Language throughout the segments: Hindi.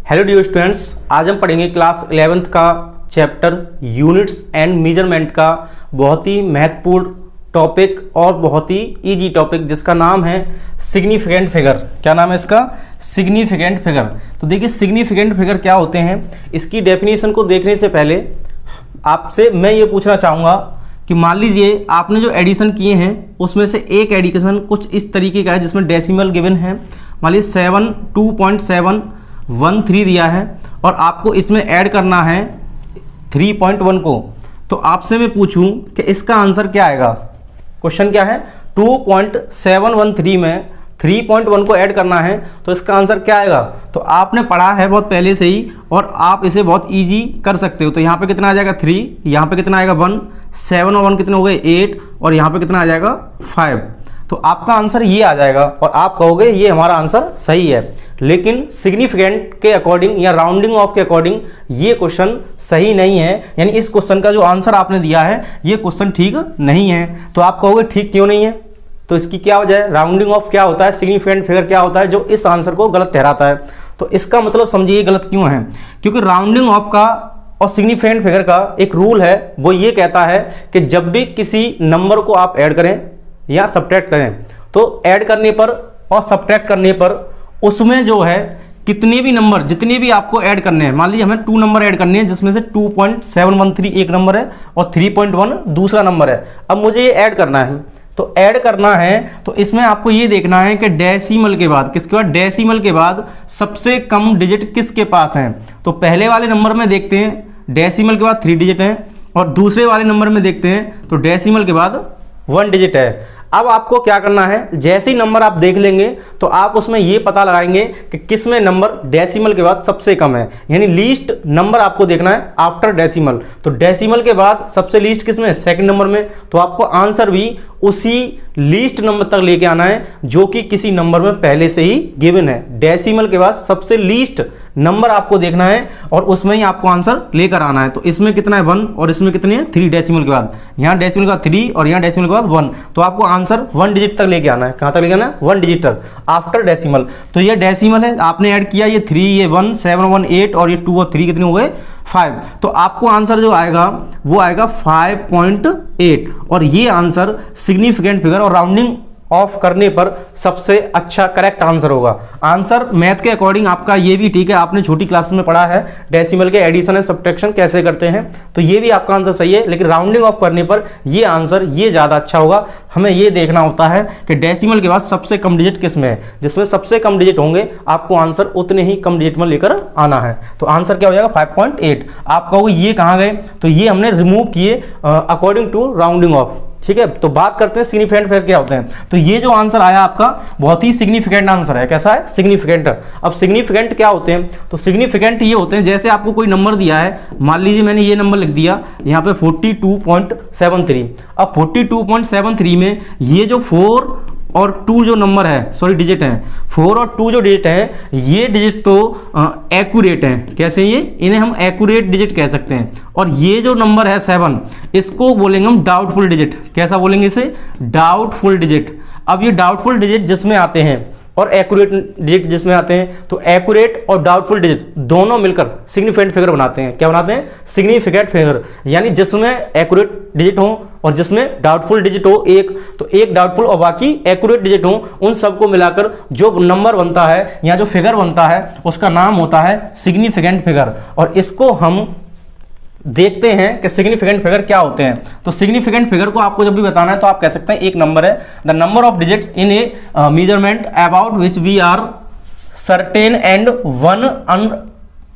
हेलो डियर स्टूडेंट्स, आज हम पढ़ेंगे क्लास 11th का चैप्टर यूनिट्स एंड मेजरमेंट का बहुत ही महत्वपूर्ण टॉपिक और बहुत ही इजी टॉपिक जिसका नाम है सिग्निफिकेंट फिगर। क्या नाम है इसका? Significant figure. तो देखिए सिग्निफिकेंट फिगर क्या होते हैं, इसकी डेफिनेशन को देखने से पहले आपसे मैं ये पूछना चाहूँगा कि मान लीजिए आपने जो एडिशन किए हैं उसमें से एक एडिशन कुछ इस तरीके का है जिसमें डेसिमल गिवन है। मान लीजिए 2.713 दिया है और आपको इसमें ऐड करना है 3.1 को। तो आपसे मैं पूछूं कि इसका आंसर क्या आएगा। क्वेश्चन क्या है, 2.713 में 3.1 को ऐड करना है तो इसका आंसर क्या आएगा। तो आपने पढ़ा है बहुत पहले से ही और आप इसे बहुत इजी कर सकते हो। तो यहाँ पे कितना आ जाएगा 3, यहाँ पे कितना आएगा 1, 7 और 1 कितने हो गए 8 और यहाँ पे कितना आ जाएगा 5। तो आपका आंसर ये आ जाएगा और आप कहोगे ये हमारा आंसर सही है। लेकिन सिग्निफिकेंट के अकॉर्डिंग या राउंडिंग ऑफ के अकॉर्डिंग ये क्वेश्चन सही नहीं है, यानी इस क्वेश्चन का जो आंसर आपने दिया है ये क्वेश्चन ठीक नहीं है। तो आप कहोगे ठीक क्यों नहीं है, तो इसकी क्या वजह है। राउंडिंग ऑफ क्या होता है, सिग्निफिकेंट फिगर क्या होता है जो इस आंसर को गलत ठहराता है। तो इसका मतलब समझिए गलत क्यों है, क्योंकि राउंडिंग ऑफ का और सिग्निफिकेंट फिगर का एक रूल है, वो ये कहता है कि जब भी किसी नंबर को आप ऐड करें या सब्ट्रैक्ट करें तो ऐड करने पर और सब्ट्रैक्ट करने पर उसमें जो है कितने भी नंबर जितने भी आपको ऐड करने हैं, मान लीजिए हमें 2 नंबर ऐड करने हैं जिसमें से 2.713 एक नंबर है और 3.1 दूसरा नंबर है। अब मुझे ये ऐड करना है, तो ऐड करना है तो इसमें आपको ये देखना है कि डेसिमल के बाद किसके बाद, डेसिमल के बाद सबसे कम डिजिट किसके पास है। तो पहले वाले नंबर में देखते हैं डेसिमल के बाद 3 डिजिट हैं और दूसरे वाले नंबर में देखते हैं तो डेसिमल के बाद 1 डिजिट है। अब आपको क्या करना है, जैसे ही नंबर आप देख लेंगे तो आप उसमें ये पता लगाएंगे कि किस में नंबर डेसिमल के बाद सबसे कम है, यानी लीस्ट नंबर आपको देखना है आफ्टर डेसिमल। तो डेसिमल के बाद सबसे लीस्ट किस में, सेकंड नंबर में। तो आपको आंसर भी उसी लीस्ट नंबर तक लेके आना है जो कि किसी नंबर में पहले से ही गिवन है। डेसिमल के बाद सबसे लीस्ट नंबर आपको देखना है और उसमें ही आपको आंसर लेकर आना है। तो इसमें कितना है 1 और इसमें कितनी है 3 डेसिमल के बाद, यहाँ डेसिमल के बाद 3 और यहाँ डेसिमल के बाद 1। तो आपको आंसर 1 डिजिट तक लेके आना है। कहाँ तक लेके आना है, 1 डिजिट तक आफ्टर डेसिमल। तो ये डेसिमल है, आपने ऐड किया ये 3, ये 1, 7, 1, 8 और ये 2 और 3 कितने हो गए 5। तो आपको आंसर जो आएगा वो आएगा 5.8 और ये आंसर सिग्निफिकेंट फिगर और राउंडिंग ऑफ करने पर सबसे अच्छा करेक्ट आंसर होगा। आंसर मैथ के अकॉर्डिंग आपका ये भी ठीक है, आपने छोटी क्लास में पढ़ा है डेसिमल के एडिशन एंड सब्ट्रैक्शन कैसे करते हैं, तो ये भी आपका आंसर सही है। लेकिन राउंडिंग ऑफ करने पर ये आंसर ये ज़्यादा अच्छा होगा। हमें ये देखना होता है कि डेसिमल के बाद सबसे कम डिजिट किस में है, जिसमें सबसे कम डिजिट होंगे आपको आंसर उतने ही कम डिजिट में लेकर आना है। तो आंसर क्या हो जाएगा 5.8। आप कहोगे ये कहाँ गए, तो ये हमने रिमूव किए अकॉर्डिंग टू राउंडिंग ऑफ। ठीक है, तो बात करते हैं सिग्निफिकेंट फिगर क्या होते हैं। तो ये जो आंसर आया आपका बहुत ही सिग्निफिकेंट आंसर है। कैसा है, सिग्निफिकेंट। अब सिग्निफिकेंट क्या होते हैं, तो सिग्निफिकेंट ये होते हैं जैसे आपको कोई नंबर दिया है, मान लीजिए मैंने ये नंबर लिख दिया यहाँ पे 42.73। अब 42.73 में ये जो 4 और 2 जो नंबर है, सॉरी डिजिट हैं, 4 और 2 जो डिजिट हैं, ये डिजिट तो एक्यूरेट हैं। कैसे, ये इन्हें हम एक्यूरेट डिजिट कह सकते हैं। और ये जो नंबर है 7, इसको बोलेंगे हम डाउटफुल डिजिट। कैसा बोलेंगे इसे, डाउटफुल डिजिट। अब ये डाउटफुल डिजिट जिसमें आते हैं और एक्यूरेट डिजिट जिसमें आते हैं, तो एक्यूरेट और डाउटफुल डिजिट दोनों मिलकर सिग्निफिकेंट फिगर बनाते हैं। क्या बनाते हैं, सिग्निफिकेंट फिगर। यानी जिसमें एक्यूरेट डिजिट हो और जिसमें डाउटफुल डिजिट हो एक, तो एक डाउटफुल और बाकी एक्यूरेट डिजिट हो, उन सबको मिलाकर जो नंबर बनता है या जो फिगर बनता है उसका नाम होता है सिग्निफिकेंट फिगर। और इसको हम देखते हैं कि सिग्निफिकेंट फिगर क्या होते हैं। तो सिग्निफिकेंट फिगर को आपको जब भी बताना है तो आप कह सकते हैं एक नंबर है, the number of digits in a measurement about which we are certain and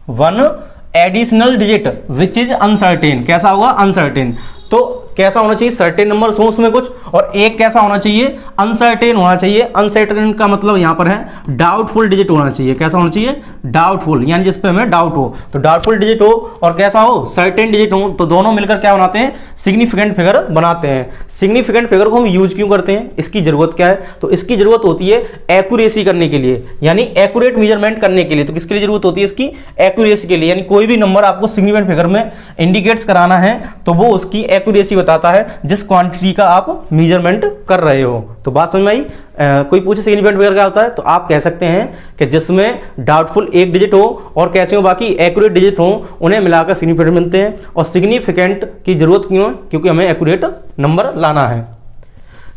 one additional digit which is uncertain. कैसा होगा, अनसर्टेन। तो कैसा होना चाहिए, सर्टेन नंबर हो उसमें कुछ, और एक कैसा होना चाहिए, अनसर्टेन होना चाहिए। अनसर्टेन का मतलब यहां पर है डाउटफुल डिजिट होना चाहिए। कैसा होना चाहिए, डाउटफुल, यानी जिस पे हमें डाउट हो। तो डाउटफुल डिजिट हो और कैसा हो, सर्टेन डिजिट हो, तो दोनों मिलकर क्या बनाते हैं, सिग्निफिकेंट फिगर बनाते हैं। सिग्निफिकेंट फिगर को हम यूज क्यों करते हैं, इसकी जरूरत क्या है, तो इसकी जरूरत होती है एक्यूरेसी करने के लिए, यानी एक्यूरेट मेजरमेंट करने के लिए। तो किसके लिए जरूरत होती है, इसकी एक्यूरेसी के लिए। यानी कोई भी नंबर आपको सिग्निफिकेंट फिगर में इंडिकेट्स कराना है तो वो उसकी एक्यूरेसी बताता है जिस क्वांटिटी का आप मेजरमेंट कर रहे हो। तो बात समझ में आई? कोई पूछे सिग्निफिकेंट फिगर क्या होता है, तो आप कह सकते हैं कि जिसमें डाउटफुल एक डिजिट हो और कैसे हो बाकी एक्यूरेट डिजिट हो, उन्हें मिलाकर सिग्निफिकेंट मिलते हैं। और सिग्निफिकेंट की जरूरत क्यों है? क्योंकि हमें एक्यूरेट नंबर लाना है।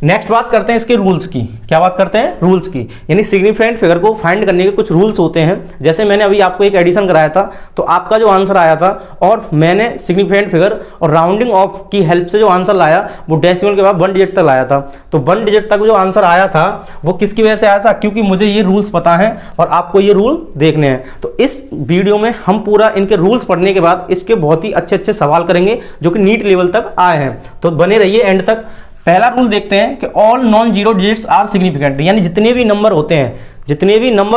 नेक्स्ट बात करते हैं इसके रूल्स की। क्या बात करते हैं? रूल्स की। यानी सिग्निफिकेंट फिगर को फाइंड करने के कुछ रूल्स होते हैं। जैसे मैंने अभी आपको एक एडिशन कराया था, तो आपका जो आंसर आया था और मैंने सिग्निफिकेंट फिगर और राउंडिंग ऑफ की हेल्प से जो आंसर लाया वो डेसिमल के बाद 1 डिजिट तक लाया था। तो 1 डिजिट तक जो आंसर आया था वो किसकी वजह से आया था? क्योंकि मुझे ये रूल्स पता है और आपको ये रूल देखने हैं। तो इस वीडियो में हम पूरा इनके रूल्स पढ़ने के बाद इसके बहुत ही अच्छे अच्छे सवाल करेंगे जो कि नीट लेवल तक आए हैं। तो बने रहिए एंड तक। पहला रूल देखते हैं कि all non zero digits are significant, यानी जितने भी नंबर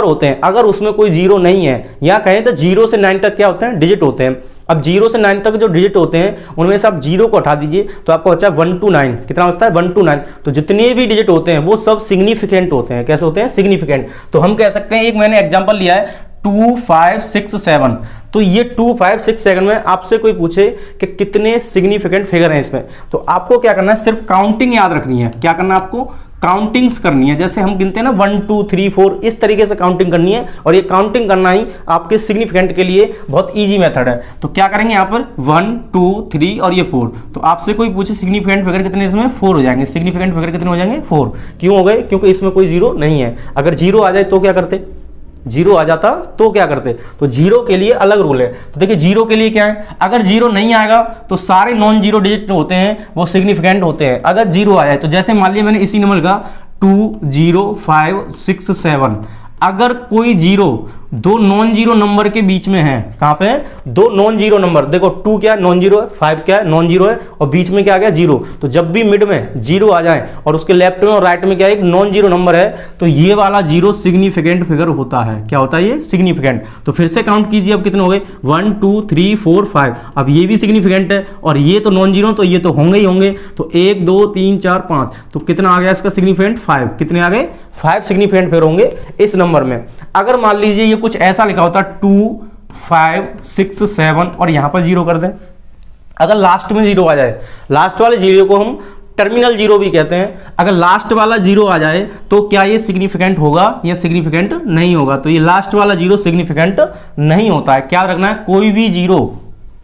होते हैं अगर उसमें कोई जीरो नहीं है, या कहें तो 0 से 9 तक क्या होते हैं? डिजिट होते हैं। अब 0 से 9 तक जो डिजिट होते हैं उनमें से आप 0 को हटा दीजिए तो आपको बचा 1 to 9। कितना बचता है? 1 to 9। तो जितने भी डिजिट होते हैं वो सब सिग्निफिकेंट होते हैं। कैसे होते हैं? सिग्निफिकेंट। तो हम कह सकते हैं, एक मैंने एग्जाम्पल लिया है 2, 5, 6, 7। तो ये 2, 5, 6, 7 में आपसे कोई पूछे कि कितने सिग्निफिकेंट फिगर हैं इसमें, तो आपको क्या करना है? सिर्फ काउंटिंग याद रखनी है। क्या करना है आपको? काउंटिंग्स करनी है। जैसे हम गिनते हैं ना 1, 2, 3, 4, इस तरीके से काउंटिंग करनी है। और ये काउंटिंग करना ही आपके सिग्निफिकेंट के लिए बहुत इजी मेथड है। तो क्या करेंगे यहाँ पर? 1, 2, 3 और ये 4। तो आपसे कोई पूछे सिग्निफिकेंट फिगर कितने, इसमें 4 हो जाएंगे। सिग्निफिकेंट फिगर कितने हो जाएंगे? 4। क्यों हो गए? क्योंकि इसमें कोई जीरो नहीं है। अगर जीरो आ जाए तो क्या करते? जीरो आ जाता तो क्या करते? तो जीरो के लिए अलग रूल है। तो देखिए जीरो के लिए क्या है? अगर जीरो नहीं आएगा तो सारे नॉन जीरो डिजिट होते हैं वो सिग्निफिकेंट होते हैं। अगर जीरो आ जाए तो जैसे मान लिया मैंने इसी नंबर का 2, 0, 5, 6, 7, अगर कोई जीरो दो नॉन जीरो नंबर के बीच में है, कहां पे है? दो नॉन जीरो नंबर। देखो 2 क्या है? नॉन जीरो है। 5 क्या है? नॉन जीरो है। और बीच में क्या आ गया? जीरो। तो जब भी मिड में जीरो आ जाए और उसके लेफ्ट में और राइट में क्या है? एक नॉन जीरो नंबर है, तो ये वाला जीरो सिग्निफिकेंट फिगर होता है। क्या होता है ये? सिग्निफिकेंट। तो फिर से काउंट कीजिए, अब कितने हो गए? 1, 2, 3, 4, 5। अब ये भी सिग्निफिकेंट है और ये तो नॉन जीरो, तो ये तो होंगे ही होंगे। तो 1, 2, 3, 4, 5। तो कितना आ गया इसका सिग्निफिकेंट? 5। कितने आ गए? 5 सिग्निफिकेंट फिगर होंगे इस नंबर में। अगर मान लीजिए ये कुछ ऐसा लिखा होता 2, 5, 6, 7 और यहां पर जीरो कर दें, अगर लास्ट में जीरो आ जाए, लास्ट वाले जीरो को हम टर्मिनल जीरो भी कहते हैं, अगर लास्ट वाला जीरो आ जाए तो क्या ये सिग्निफिकेंट होगा या सिग्निफिकेंट नहीं होगा? तो ये लास्ट वाला जीरो सिग्निफिकेंट नहीं होता है। क्या रखना है?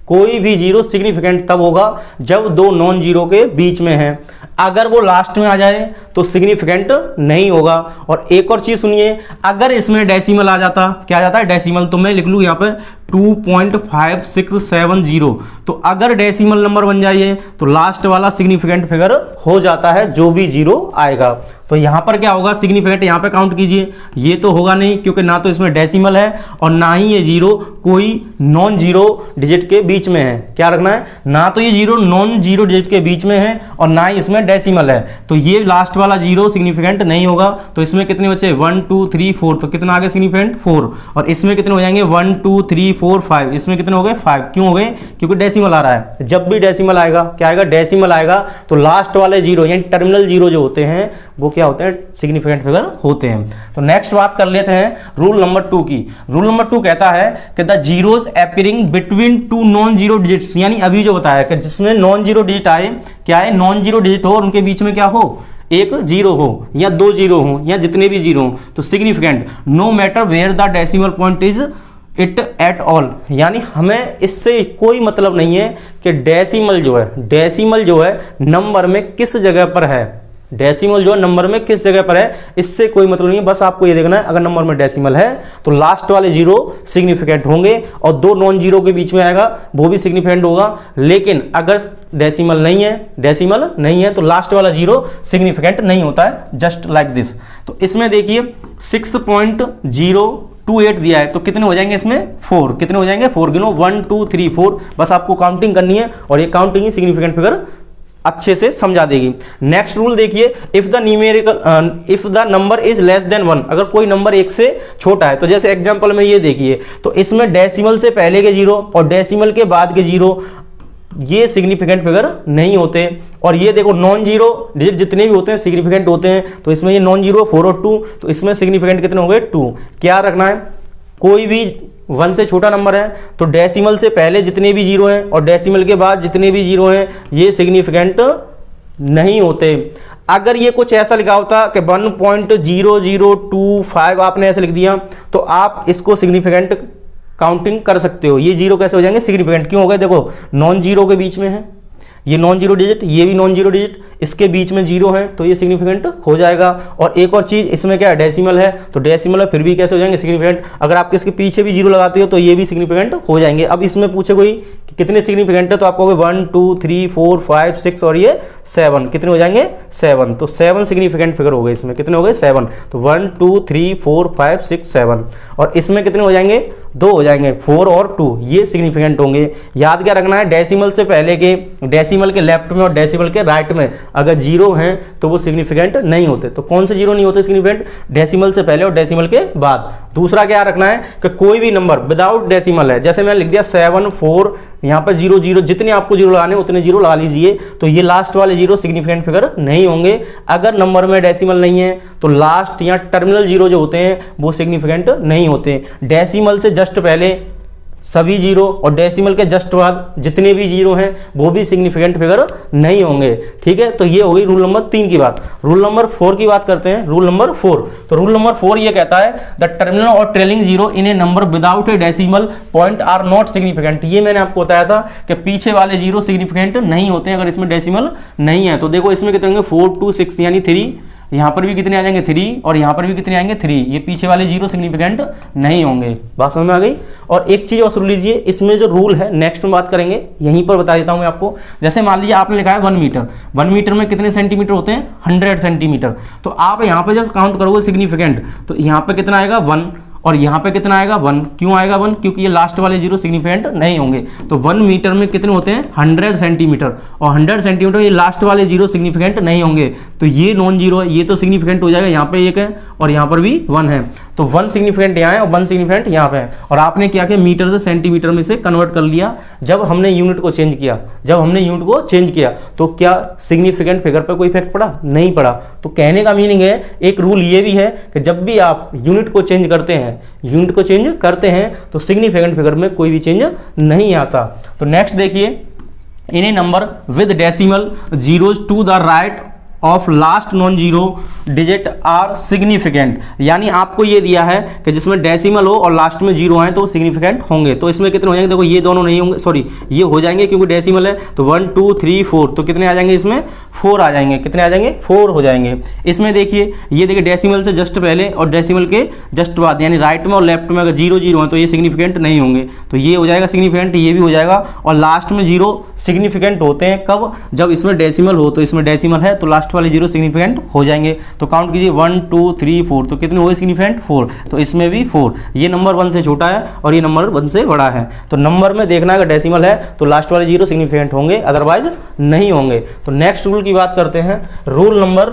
कोई भी जीरो सिग्निफिकेंट तब होगा जब दो नॉन जीरो के बीच में है। अगर वो लास्ट में आ जाए तो सिग्निफिकेंट नहीं होगा। और एक और चीज सुनिए, अगर इसमें डेसिमल आ जाता, क्या आ जाता है? डेसिमल। तो मैं लिख लूं यहां पे 2.5670। तो अगर डेसिमल नंबर बन जाइए तो लास्ट वाला सिग्निफिकेंट फिगर हो जाता है जो भी जीरो आएगा। तो यहां पर क्या होगा? सिग्निफिकेंट यहां पे काउंट कीजिए, ये तो होगा नहीं क्योंकि ना तो इसमें डेसिमल है और ना ही ये जीरो कोई नॉन जीरो डिजिट के बीच में है। क्या रखना है? ना तो ये जीरो नॉन जीरो डिजिट के बीच में है और ना ही इसमें डेसिमल है। तो ये लास्ट वाला जीरो सिग्निफिकेंट नहीं होगा। तो इसमें कितने बचे? 1, 2, 3, 4। तो कितना आ गया सिग्निफिकेंट? 4। और इसमें कितने हो जाएंगे? 1, 2, 3, 4, 5। इसमें कितने हो गए? 5। क्यों हो गए? क्योंकि डेसिमल आ रहा है। जब भी डेसिमल आएगा, क्या आएगा? डेसिमल आएगा तो लास्ट वाले जीरो यानी टर्मिनल जीरो जो होते हैं वो क्या होते हैं? सिग्निफिकेंट फिगर होते हैं। तो नेक्स्ट बात कर लेते हैं रूल नंबर 2 की। रूल नंबर 2 कहता है कि the zeros appearing between two non zero digits, यानी अभी जो बताया कि जिसमें नॉन जीरो डिजिट आए, क्या है? नॉन जीरो डिजिट हो और उनके बीच में क्या हो? एक जीरो हो या दो जीरो हो या जितने भी जीरो हो, तो significant no matter where the decimal point is it at all. यानी हमें इससे कोई मतलब नहीं है कि डेसिमल जो है नंबर में किस जगह पर है। डेसिमल जो है नंबर में किस जगह पर है, इससे कोई मतलब नहीं है। बस आपको ये देखना है अगर नंबर में डेसिमल है तो लास्ट वाले जीरो सिग्निफिकेंट होंगे और दो नॉन जीरो के बीच में आएगा वो भी सिग्निफिकेंट होगा। लेकिन अगर डेसिमल नहीं है तो लास्ट वाला जीरो सिग्निफिकेंट नहीं होता है, जस्ट लाइक दिस। तो इसमें देखिए 6.028 दिया है तो कितने हो जाएंगे इसमें? 4। कितने हो जाएंगे? 4 गिनो, 1, 2, 3, 4। बस आपको काउंटिंग करनी है और ये काउंटिंग ही सिग्निफिकेंट फिगर अच्छे से समझा देगी। नेक्स्ट रूल देखिए, if the number is less than 1, अगर कोई नंबर 1 से छोटा है, तो जैसे एग्जांपल में ये देखिए, तो इसमें डेसिमल से पहले के जीरो और डेसिमल के बाद के जीरो ये सिग्निफिकेंट फिगर नहीं होते। और ये देखो नॉन जीरो डिजिट जितने भी होते हैं सिग्निफिकेंट होते हैं। तो इसमें ये नॉन जीरो 4 और 2, तो इसमें सिग्निफिकेंट कितने हो गए? 2। क्या रखना है? कोई भी 1 से छोटा नंबर है तो डेसिमल से पहले जितने भी जीरो हैं और डेसिमल के बाद जितने भी जीरो हैं ये सिग्निफिकेंट नहीं होते। अगर ये कुछ ऐसा लिखा होता कि 1.0025 आपने ऐसे लिख दिया तो आप इसको सिग्निफिकेंट काउंटिंग कर सकते हो। ये जीरो कैसे हो जाएंगे सिग्निफिकेंट, क्यों हो गए, देखो नॉन जीरो के बीच में है, ये नॉन जीरो डिजिट, ये भी नॉन जीरो डिजिट, इसके बीच में जीरो है तो ये सिग्निफिकेंट हो जाएगा। और एक और चीज इसमें क्या है, डेसिमल है तो डेसिमल है फिर भी कैसे हो जाएंगे सिग्निफिकेंट। अगर आप इसके पीछे भी जीरो लगाते हो तो ये भी सिग्निफिकेंट हो जाएंगे। अब इसमें पूछे कोई कि कितने सिग्निफिकेंट है तो आपको 1 2 3 4 5 6 और ये 7, कितने हो जाएंगे 7, तो 7 सिग्निफिकेंट फिगर हो गए। इसमें कितने हो गए 7, तो 1 2 3 4 5 6 7 और इसमें कितने हो जाएंगे 2 हो जाएंगे, 4 और 2 ये सिग्निफिकेंट होंगे। याद क्या रखना है, डेसिमल से पहले के, डेसिमल के लेफ्ट में और डेसिमल के राइट में अगर जीरो हैं तो वो सिग्निफिकेंट नहीं होते। तो कौन से जीरो नहीं होते सिग्निफिकेंट, डेसिमल से पहले और डेसिमल के बाद। दूसरा क्या रखना है कि कोई भी नंबर विदाउट डेसिमल है, जैसे मैंने लिख दिया 7 4 यहाँ पर 0 0, जितने आपको जीरो लगाने उतने जीरो लगा लीजिए, तो ये लास्ट वाले जीरो सिग्निफिकेंट फिगर नहीं होंगे। अगर नंबर में डेसिमल नहीं है तो लास्ट या टर्मिनल जीरो जो होते हैं वो सिग्निफिकेंट नहीं होते। डेसिमल से जस्ट पहले सभी जीरो और डेसिमल के जस्ट बाद जितने भी जीरो हैं वो भी सिग्निफिकेंट फिगर नहीं होंगे। ठीक है, तो ये हो गई रूल नंबर 3 की बात। रूल नंबर 4 की बात करते हैं। रूल नंबर 4, तो रूल नंबर 4 ये कहता है द टर्मिनल और trailing zero in a number without a decimal point are not significant. ये मैंने आपको बताया था कि पीछे वाले जीरो सिग्निफिकेंट नहीं होते हैं अगर इसमें डेसिमल नहीं है। तो देखो इसमें कितने होंगे 4 2 6 यानी 3, यहाँ पर भी कितने आ जाएंगे 3 और यहाँ पर भी कितने आएंगे 3, ये पीछे वाले जीरो सिग्निफिकेंट नहीं होंगे। बात समझ में आ गई। और एक चीज और सुन लीजिए, इसमें जो रूल है नेक्स्ट में बात करेंगे, यहीं पर बता देता हूँ मैं आपको। जैसे मान लीजिए आपने लिखा है 1 मीटर, 1 मीटर में कितने सेंटीमीटर होते हैं 100 सेंटीमीटर। तो आप यहाँ पे जब काउंट करोगे सिग्निफिकेंट तो यहाँ पे कितना आएगा 1 और यहाँ पे कितना आएगा 1। क्यों आएगा 1, क्योंकि ये लास्ट वाले जीरो सिग्निफिकेंट नहीं होंगे। तो 1 मीटर में कितने होते हैं 100 सेंटीमीटर और 100 सेंटीमीटर ये लास्ट वाले जीरो सिग्निफिकेंट नहीं होंगे। तो ये नॉन जीरो है, ये तो सिग्निफिकेंट हो जाएगा, यहाँ पे 1 है और यहाँ पर भी 1 है। तो 1 सिग्निफिकेंट यहाँ है और 1 सिग्निफिकेंट यहाँ पे है। और आपने क्या किया, मीटर से सेंटीमीटर में से कन्वर्ट कर लिया। जब हमने यूनिट को चेंज किया, तो क्या सिग्निफिकेंट फिगर पर कोई इफेक्ट पड़ा, नहीं पड़ा। तो कहने का मीनिंग है, एक रूल ये भी है कि जब भी आप यूनिट को चेंज करते हैं तो सिग्निफिकेंट फिगर में कोई भी चेंज नहीं आता। तो नेक्स्ट देखिए, in a number with decimal zeros to the right of last non zero digit are significant. यानी आपको ये दिया है कि जिसमें डेसिमल हो और लास्ट में जीरो आए तो सिग्निफिकेंट होंगे। तो इसमें कितने हो जाएंगे, देखो ये दोनों नहीं होंगे, सॉरी ये हो जाएंगे क्योंकि डेसिमल है। तो 1 2 3 4, तो कितने आ जाएंगे इसमें 4 आ जाएंगे। कितने आ जाएंगे 4 हो जाएंगे। इसमें देखिए, ये देखिए डेसिमल से जस्ट पहले और डेसिमल के जस्ट बाद, यानी राइट में और लेफ्ट में अगर जीरो जीरो है तो ये सिग्निफिकेंट नहीं होंगे। तो ये हो जाएगा सिग्निफिकेंट, ये भी हो जाएगा। और लास्ट में जीरो सिग्निफिकेंट होते हैं कब, जब इसमें डेसिमल हो। तो इसमें डेसिमल है तो लास्ट वाले जीरो सिग्निफिकेंट हो जाएंगे। तो काउंट कीजिए 1 2 3 4, तो कितने हो गए सिग्निफिकेंट 4। तो इसमें भी 4, ये नंबर 1 से छोटा है और ये नंबर 1 से बड़ा है। तो नंबर में देखना है, डेसिमल है तो लास्ट वाले जीरो सिग्निफिकेंट होंगे, अदरवाइज नहीं होंगे। तो नेक्स्ट रूल की बात करते हैं। रूल नंबर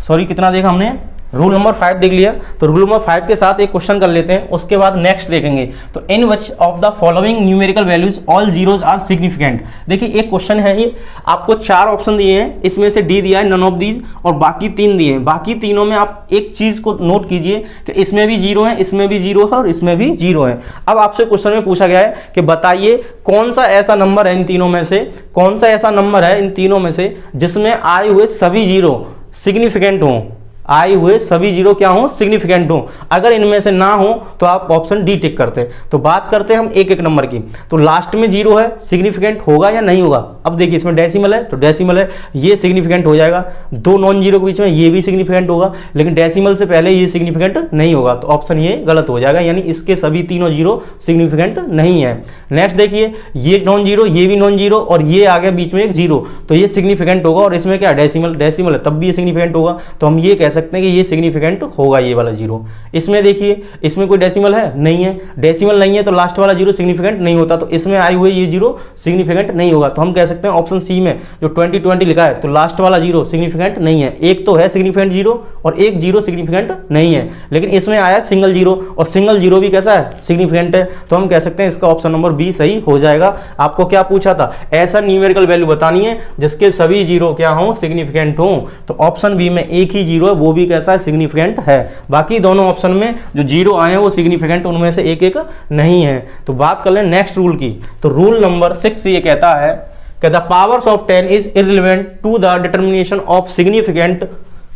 कितना देखा हमने, रूल नंबर 5 देख लिया। तो रूल नंबर 5 के साथ एक क्वेश्चन कर लेते हैं, उसके बाद नेक्स्ट देखेंगे। तो in which of the following numerical values all zeros are significant. देखिए एक क्वेश्चन है, ये आपको 4 ऑप्शन दिए हैं, इसमें से डी दिया है नन ऑफ दीज और बाकी 3 दिए हैं। बाकी तीनों में आप एक चीज को नोट कीजिए कि इसमें भी जीरो है, इसमें भी जीरो है और इसमें भी जीरो है। अब आपसे क्वेश्चन में पूछा गया है कि बताइए कौन सा ऐसा नंबर है इन तीनों में से, कौन सा ऐसा नंबर है इन तीनों में से जिसमें आए हुए सभी जीरो सिग्निफिकेंट हों, आए हुए सभी जीरो क्या हो सिग्निफिकेंट हो। अगर इनमें से ना हो तो आप ऑप्शन डी टिक करते हैं। तो बात करते हैं हम एक एक नंबर की। तो लास्ट में जीरो है, सिग्निफिकेंट होगा या नहीं होगा। अब देखिए इसमें डेसिमल है तो डेसिमल है, ये सिग्निफिकेंट हो जाएगा। 2 नॉन जीरो के बीच में ये भी सिग्निफिकेंट होगा, लेकिन डेसिमल से पहले ये सिग्निफिकेंट नहीं होगा। तो ऑप्शन ये गलत हो जाएगा, यानी इसके सभी तीनों जीरो सिग्निफिकेंट नहीं है। नेक्स्ट देखिए, ये नॉन जीरो, ये भी नॉन जीरो और ये आ गया बीच में एक जीरो, तो ये सिग्निफिकेंट होगा। और इसमें क्या डेसिमल है तब भी ये सिग्निफिकेंट होगा। तो हम ये कह सकते हैं कि ये सिग्निफिकेंट होगा, ये वाला जीरो। इसमें देखिए, इसमें कोई डेसिमल है नहीं है, डेसिमल नहीं है तो लास्ट वाला जीरो सिग्निफिकेंट नहीं होता। तो इसमें आए हुए ये जीरो सिग्निफिकेंट नहीं होगा। तो हम कह सकते हैं ऑप्शन सी में जो 2020 लिखा है, तो लास्ट वाला जीरो सिग्निफिकेंट नहीं है। एक तो है सिग्निफिकेंट जीरो और एक जीरो सिग्निफिकेंट नहीं है, लेकिन इसमें आया सिंगल जीरो और सिंगल जीरो भी कैसा है सिग्निफिकेंट है। तो हम कह सकते हैं इसका ऑप्शन नंबर बी सही हो जाएगा। आपको क्या पूछा था, ऐसा न्यूमेरिकल वैल्यू बतानी है जिसके सभी जीरो क्या हो सिग्निफिकेंट हो। तो ऑप्शन बी में एक ही जीरो है, वो भी कैसा है, सिग्निफिकेंट है। बाकी दोनों ऑप्शन में जो जीरो आए हैं वो सिग्निफिकेंट उनमें से एक एक नहीं है। तो बात कर लें नेक्स्ट रूल की। तो रूल नंबर 6 ये कहता है कि the powers of 10 is irrelevant to the determination of significant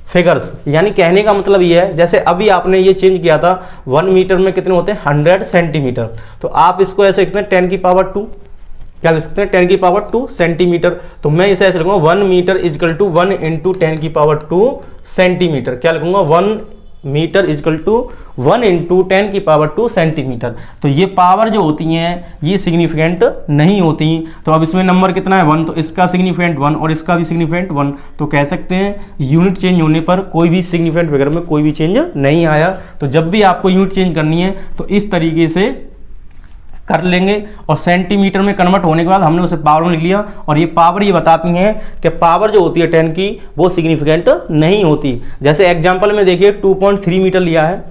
figures. यानी कहने का मतलब ये है, जैसे अभी आपने ये चेंज किया था 1 मीटर में कितने होते हैं 100 सेंटीमीटर, तो आप इसको ऐसे लिखते हैं 10 की पावर 2, क्या लिख सकते हैं 10 की पावर 2 सेंटीमीटर। तो मैं इसे ऐसे लिखूंगा 1 मीटर इजकल टू 1 इंटू 10 की पावर 2 सेंटीमीटर। क्या लिखूंगा 1 मीटर इजकल टू 1 इंटू 10 की पावर 2 सेंटीमीटर। तो ये पावर जो होती हैं ये सिग्निफिकेंट नहीं होती। तो अब इसमें नंबर कितना है 1, तो इसका सिग्निफिकेंट 1 और इसका भी सिग्निफिकेंट 1। तो कह सकते हैं यूनिट चेंज होने पर कोई भी सिग्निफिकेंट फिगर में कोई भी चेंज नहीं आया। तो जब भी आपको यूनिट चेंज करनी है तो इस तरीके से कर लेंगे और सेंटीमीटर में कन्वर्ट होने के बाद हमने उसे पावर में लिख लिया। और ये पावर ये बताती है कि पावर जो होती है 10 की वो सिग्निफिकेंट नहीं होती। जैसे एग्जांपल में देखिए 2.3 मीटर लिया है,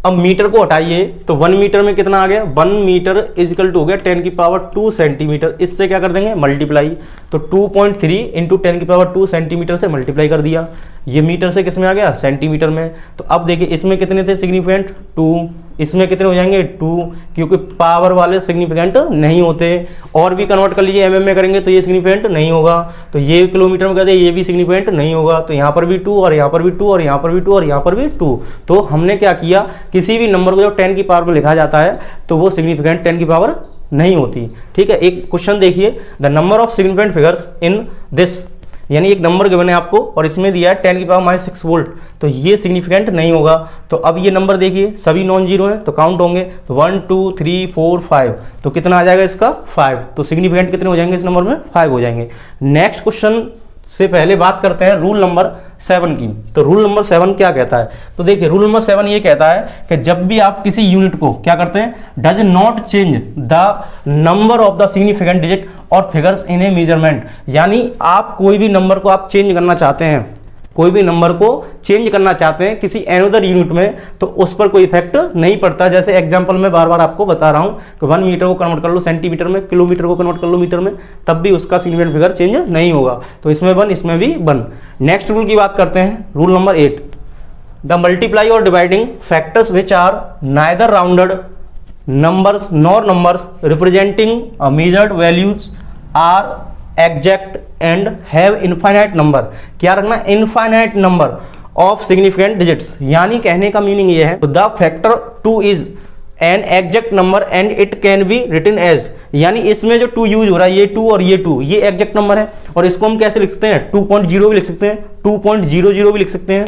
अब मीटर को हटाइए तो 1 मीटर में कितना आ गया 1 मीटर इजिकल टू हो गया 10 की पावर 2 सेंटीमीटर। इससे क्या कर देंगे मल्टीप्लाई, तो 2.3 इंटू 10 की पावर 2 सेंटीमीटर से मल्टीप्लाई कर दिया। ये मीटर से किस में आ गया सेंटीमीटर में। तो अब देखिए इसमें कितने थे सिग्निफिकेंट 2, इसमें कितने हो जाएंगे 2, क्योंकि पावर वाले सिग्निफिकेंट नहीं होते। और भी कन्वर्ट कर लीजिए mm में करेंगे तो ये सिग्निफिकेंट नहीं होगा। तो ये किलोमीटर में कहते हैं ये भी सिग्निफिकेंट नहीं होगा। तो यहाँ पर भी 2 और यहाँ पर भी 2 और यहाँ पर भी 2 और यहाँ पर भी 2। तो हमने क्या किया, किसी भी नंबर को जब 10 की पावर में लिखा जाता है तो वो सिग्निफिकेंट 10 की पावर नहीं होती। ठीक है, एक क्वेश्चन देखिए, the number of significant figures in this, यानी एक नंबर गिवन है आपको और इसमें दिया है 10 की पावर -6 वोल्ट, तो ये सिग्निफिकेंट नहीं होगा। तो अब ये नंबर देखिए सभी नॉन जीरो हैं तो काउंट होंगे, तो 1 2 3 4 5, तो कितना आ जाएगा इसका 5। तो सिग्निफिकेंट कितने हो जाएंगे इस नंबर में 5 हो जाएंगे। नेक्स्ट क्वेश्चन से पहले बात करते हैं रूल नंबर 7 की। तो रूल नंबर 7 क्या कहता है, तो देखिए रूल नंबर 7 ये कहता है कि जब भी आप किसी यूनिट को क्या करते हैं, does not change the number of the significant digit और फिगर्स इन ए मेजरमेंट। यानी आप कोई भी नंबर को आप चेंज करना चाहते हैं, कोई भी नंबर को चेंज करना चाहते हैं किसी अनदर यूनिट में, तो उस पर कोई इफेक्ट नहीं पड़ता। जैसे एग्जांपल में बार बार आपको बता रहा हूं कि 1 मीटर को कन्वर्ट कर लो सेंटीमीटर में, किलोमीटर को कन्वर्ट कर लो मीटर में, तब भी उसका सिग्निफिकेंट फिगर चेंज नहीं होगा। तो इसमें 1 इसमें भी 1। नेक्स्ट रूल की बात करते हैं, रूल नंबर 8, द मल्टीप्लाई और dividing factors which are neither rounded numbers nor numbers representing measured values are exact and have infinite number. क्या रखना, infinite number of significant digits. यानी कहने का मीनिंग ये है, the factor 2 is an exact number and it can be written as, यानी इसमें जो 2 यूज हो रहा है ये 2 और ये 2 ये एग्जैक्ट नंबर है और इसको हम कैसे लिख सकते हैं 2.0 भी लिख सकते हैं, 2.00 भी लिख सकते हैं,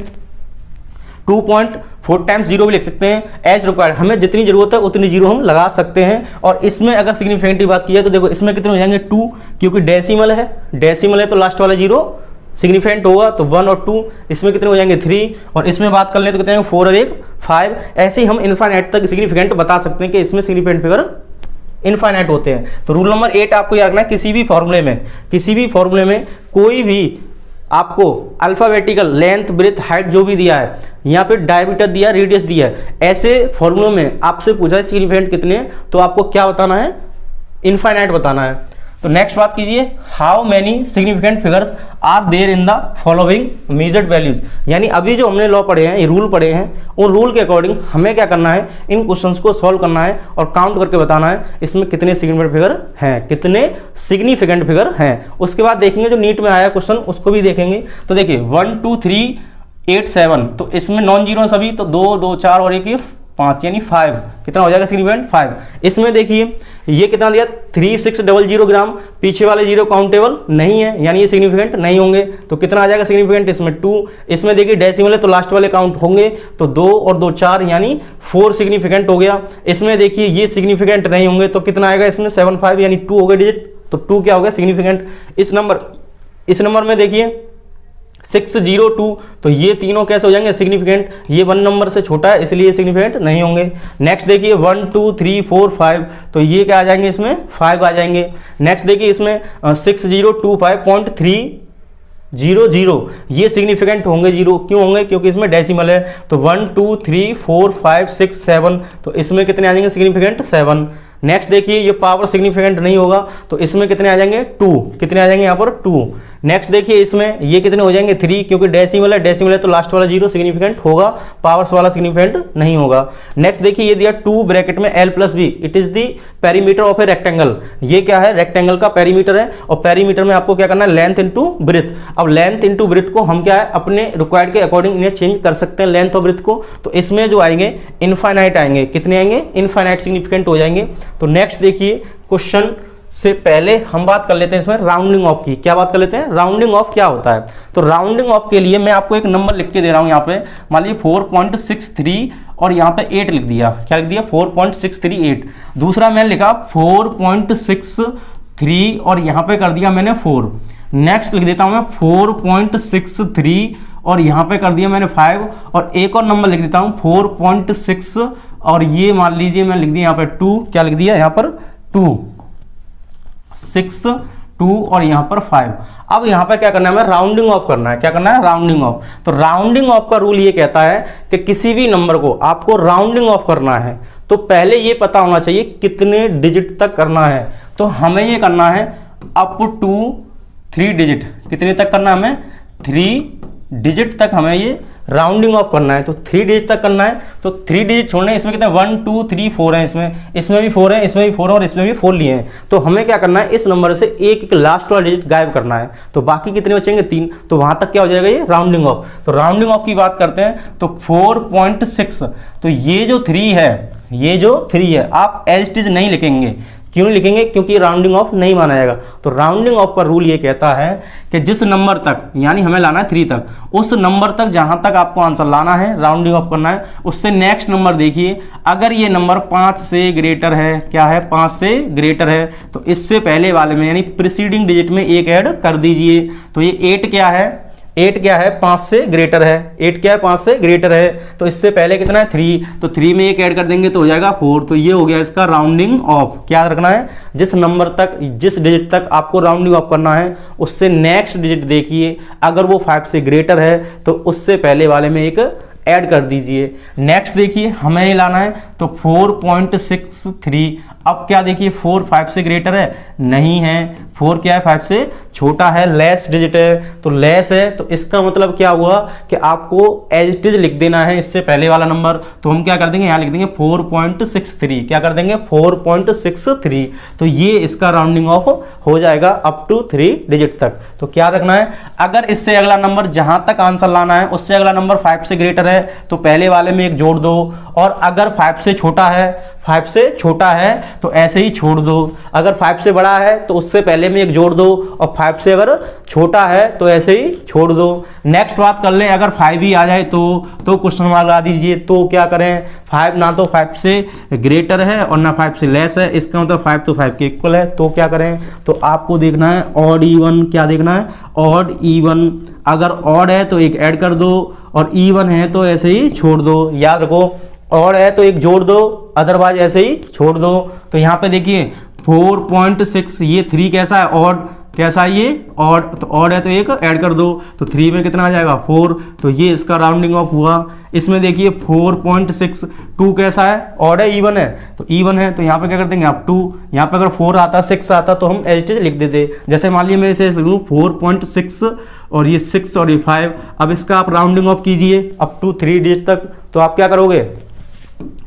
2.4 टाइम्स 0 भी लिख सकते हैं। एज रिक्वायर्ड, हमें जितनी जरूरत है उतनी जीरो हम लगा सकते हैं। और इसमें अगर सिग्निफिकेंट की बात की है तो देखो इसमें कितने हो जाएंगे 2, क्योंकि डेसिमल है तो लास्ट वाला जीरो सिग्निफिकेंट होगा, तो 1 और 2। इसमें कितने हो जाएंगे 3, और इसमें बात कर ले तो कितने 4 और 1 5। ऐसे ही हम इनफाइनाइट तक सिग्निफिकेंट बता सकते हैं कि इसमें सिग्निफिकेंट फिगर इनफाइनाइट होते हैं। तो रूल नंबर 8 आपको याद रखना है, किसी भी फॉर्मूले में कोई भी आपको अल्फाबेटिकल लेंथ ब्रेथ हाइट जो भी दिया है, यहाँ पे डायमीटर दिया है, रेडियस दिया है, ऐसे फॉर्मूलों में आपसे पूछा है सिग्निफिकेंट कितने, तो आपको क्या बताना है, इनफाइनाइट बताना है। तो नेक्स्ट बात कीजिए, how many significant figures are there in the following measured values. यानी अभी जो हमने लॉ पढ़े हैं, ये रूल पढ़े हैं, उन रूल के अकॉर्डिंग हमें क्या करना है, इन क्वेश्चंस को सॉल्व करना है और काउंट करके बताना है इसमें कितने सिग्निफिकेंट फिगर हैं, कितने सिग्निफिकेंट फिगर हैं। उसके बाद देखेंगे जो नीट में आया क्वेश्चन उसको भी देखेंगे। तो देखिए 1 2 3 8 7, तो इसमें नॉन जीरो सभी, तो 2 2 4 और 1 5, यानी 5 कितना हो जाएगा सिग्निफिकेंट 5। इसमें देखिए ये कितना दिया 3600 ग्राम, पीछे वाले जीरो काउंटेबल नहीं है, यानी ये सिग्निफिकेंट नहीं होंगे। तो कितना आ जाएगा सिग्निफिकेंट इसमें 2। इसमें देखिए डेसिमल है तो लास्ट वाले काउंट होंगे, तो 2 और 2 4, यानी 4 सिग्निफिकेंट हो गया। इसमें देखिए ये सिग्निफिकेंट नहीं होंगे, तो कितना आएगा इसमें 7 5, यानी 2 हो गए डिजिट, तो 2 क्या हो गया सिग्निफिकेंट। इस नंबर में देखिए 602, तो ये तीनों कैसे हो जाएंगे सिग्निफिकेंट, ये 1 नंबर से छोटा है इसलिए सिग्निफिकेंट नहीं होंगे। नेक्स्ट देखिए 1 2 3 4 5, तो ये क्या आ जाएंगे इसमें 5 आ जाएंगे। नेक्स्ट देखिए इसमें 6025.300, ये सिग्निफिकेंट होंगे जीरो, क्यों होंगे, क्योंकि इसमें डेसिमल है। तो 1 2 3 4 5 6 7, तो इसमें कितने आ जाएंगे सिग्निफिकेंट 7। नेक्स्ट देखिए ये पावर सिग्निफिकेंट नहीं होगा, तो इसमें कितने आ जाएंगे 2, कितने आ जाएंगे यहाँ पर 2। नेक्स्ट देखिए इसमें ये कितने हो जाएंगे 3, क्योंकि डेसिमल है तो लास्ट वाला 0 सिग्निफिकेंट होगा, पावर्स वाला सिग्निफिकेंट नहीं होगा। नेक्स्ट देखिए ये दिया 2 ब्रैकेट में l plus B, it is the perimeter of a rectangle. ये क्या है, रेक्टेंगल का पेरीमीटर है, और पेरीमीटर में आपको क्या करना है, लेंथ इंटू ब्रेथ। अब लेंथ इंटू ब्रेथ को हम क्या है अपने रिक्वायर्ड के अकॉर्डिंग इन्हें चेंज कर सकते हैं, लेंथ और ब्रेथ को। तो इसमें जो आएंगे इनफाइनाइट आएंगे, कितने आएंगे, इनफाइनाइट सिग्निफिकेंट हो जाएंगे। तो नेक्स्ट देखिए क्वेश्चन से पहले हम बात कर लेते हैं इसमें राउंडिंग ऑफ की। क्या बात कर लेते हैं, राउंडिंग ऑफ क्या होता है। तो राउंडिंग ऑफ के लिए मैं आपको एक नंबर लिख के दे रहा हूं, यहाँ पे मान लीजिए 4.63 और यहाँ पे 8 लिख दिया। क्या लिख दिया, 4.638। दूसरा मैंने लिखा 4.63 और यहाँ पे कर दिया मैंने 4। नेक्स्ट लिख देता हूं मैं 4.63 और यहाँ पे कर दिया मैंने 5, और एक और नंबर लिख देता हूं 4.6 और ये मान लीजिए मैं लिख दिया यहाँ पे 2। क्या लिख दिया यहाँ पर 2, 6, 2 और यहाँ पर 5। अब यहाँ पे क्या करना है, हमें राउंडिंग ऑफ करना है। क्या करना है, राउंडिंग ऑफ। तो राउंडिंग ऑफ का रूल ये कहता है कि किसी भी नंबर को आपको राउंडिंग ऑफ करना है तो पहले ये पता होना चाहिए कितने डिजिट तक करना है। तो हमें ये करना है अप टू 3 डिजिट। कितने तक करना है हमें, 3 डिजिट तक हमें ये राउंडिंग ऑफ करना है। तो 3 डिजिट तक करना है, तो 3 डिजिट छोड़ने, इसमें कितने 1 2 3 4 है, इसमें भी 4 है, इसमें भी 4 है और इसमें भी 4 लिए हैं। तो हमें क्या करना है, इस नंबर से एक लास्ट वाला डिजिट गायब करना है। तो बाकी कितने बचेंगे, 3। तो वहां तक क्या हो जाएगा, ये राउंडिंग ऑफ। तो राउंडिंग ऑफ की बात करते हैं तो 4.6। तो ये जो 3 है आप एज इट इज नहीं लिखेंगे। क्यों नहीं लिखेंगे, क्योंकि राउंडिंग ऑफ नहीं माना जाएगा। तो राउंडिंग ऑफ का रूल ये कहता है कि जिस नंबर तक, यानी हमें लाना है 3 तक, उस नंबर तक जहां तक आपको आंसर लाना है, राउंडिंग ऑफ करना है, उससे नेक्स्ट नंबर देखिए। अगर ये नंबर 5 से ग्रेटर है, क्या है, 5 से ग्रेटर है, तो इससे पहले वाले में यानी प्रीसीडिंग डिजिट में 1 ऐड कर दीजिए। तो ये 8 क्या है, 8 क्या है, 5 से ग्रेटर है। 8 क्या है, 5 से ग्रेटर है। तो इससे पहले कितना है, 3। तो 3 में 1 ऐड कर देंगे तो हो जाएगा 4। तो ये हो गया इसका राउंडिंग ऑफ। क्या रखना है, जिस नंबर तक, जिस डिजिट तक आपको राउंडिंग ऑफ करना है उससे नेक्स्ट डिजिट देखिए, अगर वो 5 से ग्रेटर है तो उससे पहले वाले में 1 ऐड कर दीजिए। नेक्स्ट देखिए हमें ये लाना है तो 4.63। अब क्या देखिए 4 5 से ग्रेटर है, नहीं है। 4 क्या है, 5 से छोटा है, लेस डिजिट है। तो लेस है तो इसका मतलब क्या हुआ कि आपको एज इट इज लिख देना है इससे पहले वाला नंबर। तो हम क्या कर देंगे, यहाँ लिख देंगे 4.63। क्या कर देंगे, 4.63। तो ये इसका राउंडिंग ऑफ हो जाएगा अप टू 3 डिजिट तक। तो क्या रखना है, अगर इससे अगला नंबर जहां तक आंसर लाना है उससे अगला नंबर 5 से ग्रेटर है तो पहले वाले में 1 जोड़ दो, और अगर 5 से छोटा है तो ऐसे ही छोड़ दो। अगर 5 से बड़ा है तो उससे पहले में 1 जोड़ दो, और 5 से अगर छोटा है तो ऐसे ही छोड़ दो। नेक्स्ट बात कर ले, अगर 5 ही आ जाए तो क्वेश्चन मार्क लगा दीजिए। तो क्या करें, 5 ना तो 5 से ग्रेटर है और ना 5 से लेस है, इसका मतलब 5 तो 5 के इक्वल है। तो क्या करें, तो आपको देखना है ऑड इवन। क्या देखना है, ऑड इवन। अगर ऑड है तो 1 ऐड कर दो और इवन है तो ऐसे ही छोड़ दो। याद रखो, ऑड है तो 1 जोड़ दो, अदरवाइज ऐसे ही छोड़ दो। तो यहाँ पे देखिए 4.6, ये 3 कैसा है, ऑड कैसा है ये, ऑड। तो ऑड है तो 1 ऐड कर दो, तो 3 में कितना आ जाएगा, 4। तो ये इसका राउंडिंग ऑफ हुआ। इसमें देखिए 4.6, 2 कैसा है, ऑड है, इवन है। तो इवन है तो यहाँ पे क्या कर देंगे आप 2। यहाँ पे अगर 4 आता, 6 आता तो हम एज इट इज लिख देते। जैसे मान लीजिए मैं इसे लूँ 4.6 और ये 6 और ये 5। अब इसका आप राउंडिंग ऑफ कीजिए अप टू 3 डिजिट तक। तो आप क्या करोगे,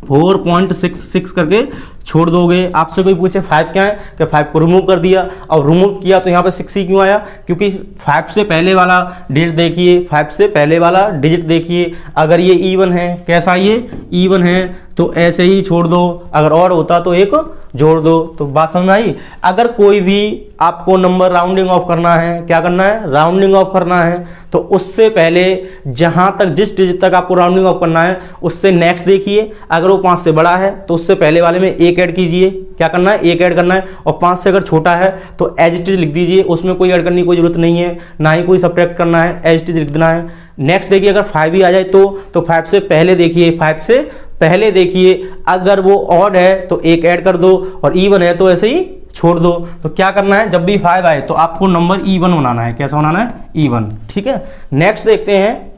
4.66 करके छोड़ दोगे। आपसे कोई पूछे 5 क्या है, कि 5 को रिमूव कर दिया, और रिमूव किया तो यहाँ पे 6 ही क्यों आया, क्योंकि 5 से पहले वाला डिजिट देखिए, 5 से पहले वाला डिजिट देखिए। अगर ये इवन है, कैसा ये इवन है, तो ऐसे ही छोड़ दो। अगर और होता तो 1 जोड़ दो। तो बात समझ आई। अगर कोई भी आपको नंबर राउंडिंग ऑफ करना है, क्या करना है, राउंडिंग ऑफ करना है, तो उससे पहले जहां तक, जिस डिजिट तक आपको राउंडिंग ऑफ करना है उससे नेक्स्ट देखिए। अगर वो 5 से बड़ा है तो उससे पहले वाले में 1 ऐड कीजिए। क्या करना है, 1 ऐड करना है। और 5 से अगर छोटा है तो एज इट इज लिख दीजिए, उसमें कोई ऐड करने की कोई जरूरत नहीं है, ना ही कोई सब्ट्रैक्ट करना है, एज इट इज लिख देना है। नेक्स्ट देखिए अगर 5 ही आ जाए तो 5 से पहले देखिए, 5 से पहले देखिए। अगर वो ऑड है तो 1 ऐड कर दो, और इवन है तो ऐसे ही छोड़ दो। तो क्या करना है, जब भी 5 आए तो आपको नंबर इवन बनाना है। कैसा बनाना है, इवन। ठीक है। नेक्स्ट देखते हैं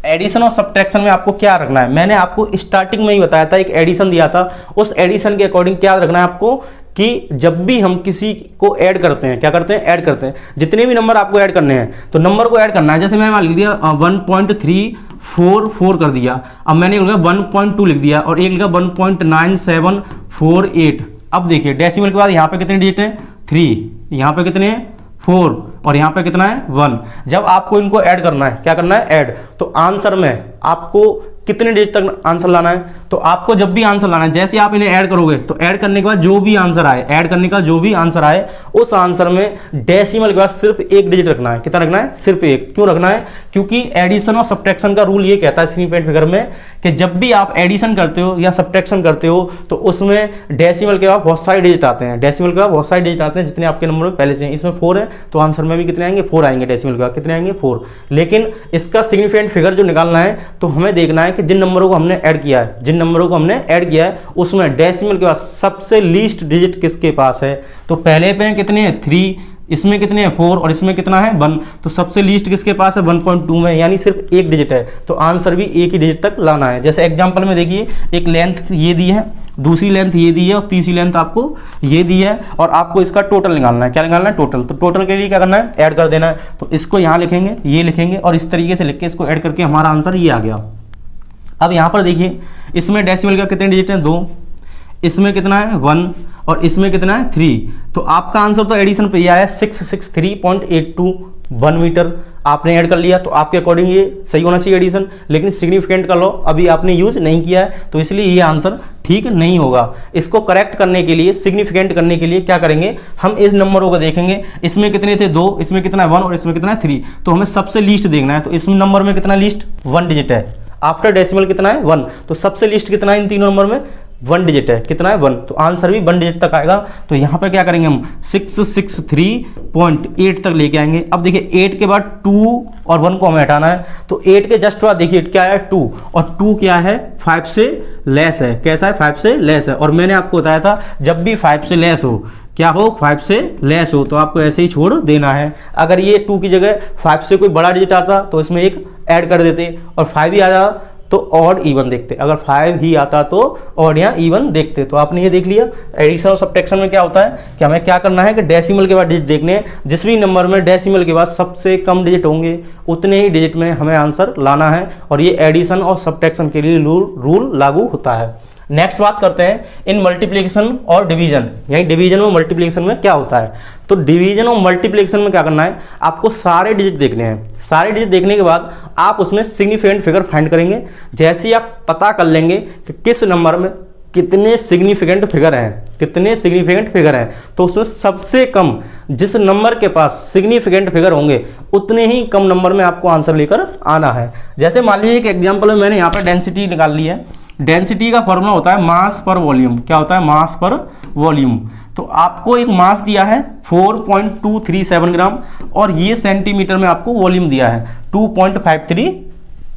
एडिशन और सब्ट्रैक्शन में आपको क्या रखना है। मैंने आपको स्टार्टिंग में ही बताया था, एक एडिशन दिया था, उस एडिशन के अकॉर्डिंग क्या रखना है आपको, कि जब भी हम किसी को ऐड करते हैं, क्या करते हैं, ऐड करते हैं, जितने भी नंबर आपको ऐड करने हैं तो नंबर को ऐड करना है। जैसे मैंने मान लिख दिया 1.344 कर दिया, अब मैंने लिखा 1.2 लिख दिया और एक लिखा 1.9748। अब देखिए डेसिमल के बाद यहाँ पे कितने डिजिट हैं, 3, यहाँ पे कितने हैं, 4 और यहाँ पे कितना है, 1। जब आपको इनको ऐड करना है, क्या करना है, ऐड, तो आंसर में आपको कितने डिजिट तक आंसर लाना है, तो आपको जब भी आंसर लाना है, जैसे आप इन्हें ऐड करोगे तो ऐड करने के बाद जो भी आंसर आए, ऐड करने का जो भी आंसर आए, उस आंसर में डेसिमल के बाद सिर्फ एक डिजिट रखना है। कितना रखना है, सिर्फ एक। क्यों रखना है, क्योंकि एडिशन और सब्ट्रैक्शन का रूल ये कहता है सिग्निफिकेंट फिगर में कि जब भी आप एडिशन करते हो या सब्ट्रैक्शन करते हो तो उसमें डेसिमल के बाद बहुत सारे डिजिट आते हैं, डेसिमल के बाद बहुत सारे डिजिट आते हैं जितने आपके नंबर में पहले से हैं। इसमें 4 है तो आंसर में भी कितने आएंगे, 4 आएंगे, डेसिमल के बाद कितने आएंगे, 4। लेकिन इसका सिग्निफिकेंट फिगर जो निकालना है तो हमें देखना है कि जिन नंबरों को हमने ऐड किया है, जिन नंबरों को हमने ऐड किया है उसमें डेसिमल के बाद सबसे लीस्ट डिजिट किसके पास है। तो पहले पे कितने हैं, 3, इसमें कितने हैं, 4 और इसमें कितना है, 1। तो सबसे लीस्ट किसके पास है, 1.2 में, यानी सिर्फ एक डिजिट है। तो आंसर भी एक ही डिजिट तक लाना है। जैसे एग्जांपल में देखिए, एक लेंथ ये दी है, दूसरी लेंथ ये दी है और तीसरी लेंथ आपको ये दी है और आपको इसका टोटल निकालना है। क्या निकालना है, टोटल। तो टोटल के लिए क्या करना है, ऐड कर देना है। तो इसको यहाँ लिखेंगे, ये लिखेंगे और इस तरीके से लिख के इसको ऐड करके हमारा आंसर ये आ गया। अब यहाँ पर देखिए, इसमें डेसिमल का कितने डिजिट हैं, 2, इसमें कितना है, 1 और इसमें कितना है, 3। तो आपका आंसर तो एडिशन पे आया है 663.82 मीटर। आपने ऐड कर लिया तो आपके अकॉर्डिंग ये सही होना चाहिए एडिशन, लेकिन सिग्निफिकेंट का लॉ अभी आपने यूज नहीं किया है तो इसलिए ये आंसर ठीक नहीं होगा। इसको करेक्ट करने के लिए, सिग्निफिकेंट करने के लिए क्या करेंगे, हम इस नंबरों को देखेंगे, इसमें कितने थे, 2, इसमें कितना है, 1 और इसमें कितना है, 3। तो हमें सबसे लीस्ट देखना है। तो इसमें नंबर में कितना लीस्ट, 1 डिजिट है। आफ्टर डेसिमल कितना है, 1। तो सबसे लीस्ट कितना है इन तीनों नंबर में, 1 डिजिट है। कितना है, 1। तो आंसर भी 1 डिजिट तक आएगा। तो यहाँ पर क्या करेंगे हम, 663.8 तक लेके आएंगे। अब देखिए 8 के बाद 2 और 1 को हमें हटाना है। तो 8 के जस्ट बाद देखिए क्या है, 2 और 2 क्या है, 5 से लेस है। कैसा है, 5 से लेस है। और मैंने आपको बताया था जब भी 5 से लेस हो, क्या हो, 5 से लेस हो, तो आपको ऐसे ही छोड़ देना है। अगर ये 2 की जगह 5 से कोई बड़ा डिजिट आता तो इसमें एक ऐड कर देते और 5 ही आ जाता तो ऑड इवन देखते। अगर 5 ही आता तो ऑड या इवन देखते। तो आपने ये देख लिया। एडिशन और सब्ट्रैक्शन में क्या होता है कि हमें क्या करना है कि डेसिमल के बाद डिजिट देखने हैं। जिस भी नंबर में डेसिमल के बाद सबसे कम डिजिट होंगे उतने ही डिजिट में हमें आंसर लाना है और ये एडिशन और सब्ट्रैक्शन के लिए रूल लागू होता है। नेक्स्ट बात करते हैं इन मल्टीप्लिकेशन और डिवीजन, यानी डिवीजन और मल्टीप्लिकेशन में क्या होता है। तो डिवीजन और मल्टीप्लिकेशन में क्या करना है, आपको सारे डिजिट देखने हैं। सारे डिजिट देखने के बाद आप उसमें सिग्निफिकेंट फिगर फाइंड करेंगे। जैसे ही आप पता कर लेंगे कि किस नंबर में कितने सिग्निफिकेंट फिगर हैं, कितने सिग्निफिकेंट फिगर हैं, तो उसमें सबसे कम जिस नंबर के पास सिग्निफिकेंट फिगर होंगे उतने ही कम नंबर में आपको आंसर लेकर आना है। जैसे मान लीजिए एक एग्जाम्पल में मैंने यहाँ पर डेंसिटी निकाल ली है। डेंसिटी का फॉर्मूला होता है मास पर वॉल्यूम। क्या होता है, मास पर वॉल्यूम। तो आपको एक मास दिया है 4.237 ग्राम और ये सेंटीमीटर में आपको वॉल्यूम दिया है 2.53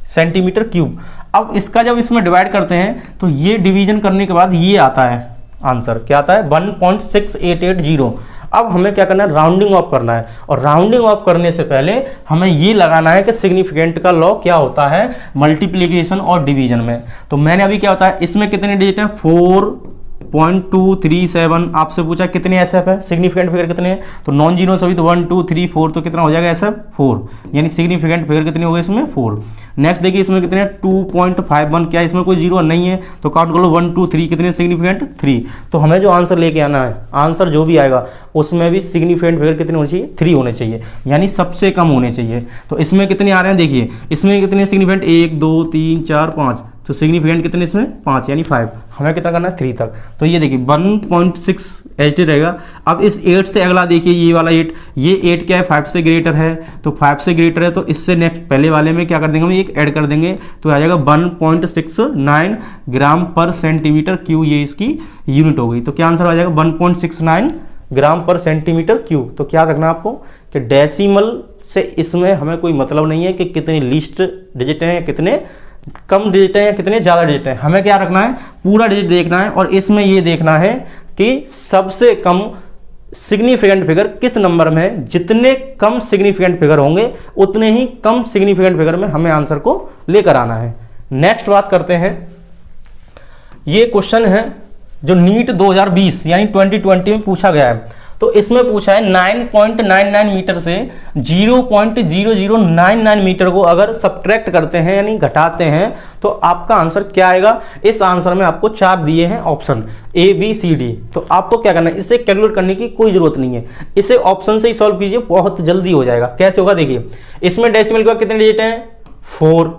सेंटीमीटर क्यूब। अब इसका जब इसमें डिवाइड करते हैं तो ये डिवीजन करने के बाद ये आता है आंसर। क्या आता है, 1.6880। अब हमें क्या करना है, राउंडिंग ऑफ करना है। और राउंडिंग ऑफ करने से पहले हमें ये लगाना है कि सिग्निफिकेंट का लॉ क्या होता है मल्टीप्लिकेशन और डिवीजन में। तो मैंने अभी क्या होता है, इसमें कितने डिजिट हैं, 4.237। आपसे पूछा कितने एसएफ है, सिग्निफिकेंट फिगर कितने हैं, तो नॉन जीरो सभी तो 1 2 3 4, तो कितना हो जाएगा एसएफ, 4। यानी सिग्निफिकेंट फिगर कितने हो गए इसमें, 4। नेक्स्ट देखिए इसमें कितने 2.51, क्या इसमें कोई जीरो नहीं है तो काउंट कर लो 1 2 3, कितने सिग्निफिकेंट 3। तो हमें जो आंसर लेके आना है, आंसर जो भी आएगा उसमें भी सिग्निफिकेंट फिगर कितने होने चाहिए, 3 होने चाहिए, यानी सबसे कम होने चाहिए। तो इसमें कितने आ रहे हैं देखिए, इसमें कितने सिग्निफिकेंट 1 2 3 4 5, तो सिग्निफिकेंट कितने इसमें 5 यानी 5। हमें कितना करना है 3 तक। तो ये देखिए 1.6 एचडी रहेगा। अब इस 8 से अगला देखिए ये वाला 8, ये 8 क्या है 5 से ग्रेटर है, तो 5 से ग्रेटर है तो इससे नेक्स्ट पहले वाले में क्या कर देंगे हम, एक ऐड कर देंगे तो आ जाएगा 1.69 ग्राम पर सेंटीमीटर क्यूब, ये इसकी यूनिट हो गई। तो क्या आंसर आ जाएगा 1.69 ग्राम पर सेंटीमीटर क्यूब। तो क्या रखना है आपको कि डेसिमल से इसमें हमें कोई मतलब नहीं है कि कितने लीस्ट डिजिट हैं, कितने कम डिजिट हैं या कितने ज़्यादा डिजिट हैं। हमें क्या रखना है, पूरा डिजिट देखना है और इसमें ये देखना है कि सबसे कम सिग्निफिकेंट फिगर किस नंबर में है। जितने कम सिग्निफिकेंट फिगर होंगे उतने ही कम सिग्निफिकेंट फिगर में हमें आंसर को लेकर आना है। नेक्स्ट बात करते हैं, ये क्वेश्चन है जो नीट 2020 यानी 2020 में पूछा गया है, तो इसमें पूछा है 9.99 मीटर से 0.0099 मीटर को अगर सब्ट्रैक्ट करते हैं यानी घटाते हैं तो आपका आंसर क्या आएगा। इस आंसर में आपको 4 दिए हैं option A B C D। तो आपको क्या करना है, इसे कैलकुलेट करने की कोई जरूरत नहीं है, इसे ऑप्शन से ही सॉल्व कीजिए, बहुत जल्दी हो जाएगा। कैसे होगा देखिए, इसमें डेसिमल के बाद कितने डिजिट हैं 4,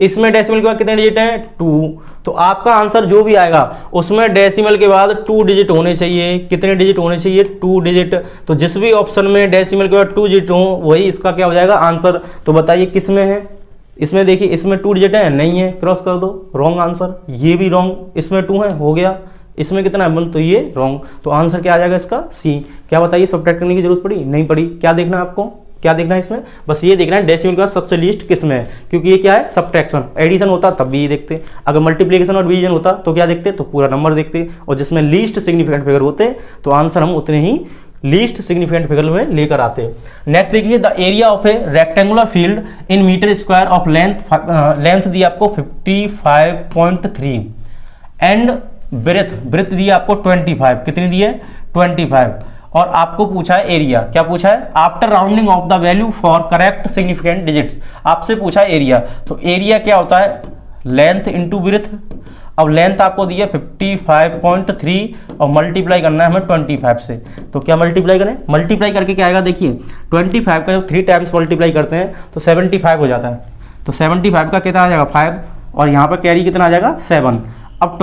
इसमें डेसिमल के बाद कितने डिजिट हैं 2। तो आपका आंसर जो भी आएगा उसमें डेसिमल के बाद 2 डिजिट होने चाहिए। कितने डिजिट होने चाहिए 2 डिजिट। तो जिस भी ऑप्शन में डेसिमल के बाद 2 डिजिट हो वही इसका क्या हो जाएगा आंसर। तो बताइए किस में है, इसमें देखिए इसमें 2 डिजिट है, नहीं है, क्रॉस कर दो, रॉन्ग आंसर। ये भी रॉन्ग, इसमें 2 है, हो गया। इसमें कितना है 1, तो ये रॉन्ग। तो आंसर क्या आ जाएगा इसका C। क्या बताइए सब्ट्रैक्ट करने की जरूरत पड़ी, नहीं पड़ी। क्या देखना है आपको, क्या देखना है इसमें, बस ये देखना है डेसिमल के बाद सबसे लीस्ट किस में है, क्योंकि ये क्या है सब्ट्रैक्शन। एडिशन होता तब भी ये देखते, अगर मल्टीप्लिकेशन और डिवीजन होता तो क्या देखते, तो पूरा नंबर देखते। और जिसमें लीस्ट सिग्निफिकेंट फिगर होते तो आंसर हम उतने ही लीस्ट सिग्निफिकेंट फिगर में लेकर आते। नेक्स्ट देखिए, the area of a rectangular field in metre square of length दी आपको 55.3 एंड ब्रेथ दी आपको 25। कितनी दी है 25। और आपको पूछा है एरिया, क्या पूछा है, after rounding off the value for correct significant digits. आपसे पूछा है एरिया, तो एरिया क्या होता है लेंथ इंटू ब्रेथ। अब लेंथ आपको दी है 55.3 और मल्टीप्लाई करना है हमें 25 से। तो क्या मल्टीप्लाई करें, मल्टीप्लाई करके क्या आएगा देखिए, 25 का जब 3 टाइम्स मल्टीप्लाई करते हैं तो 75 हो जाता है। तो 75 का कितना आ जाएगा 5 और यहाँ पर कैरी कितना आ जाएगा 7। अब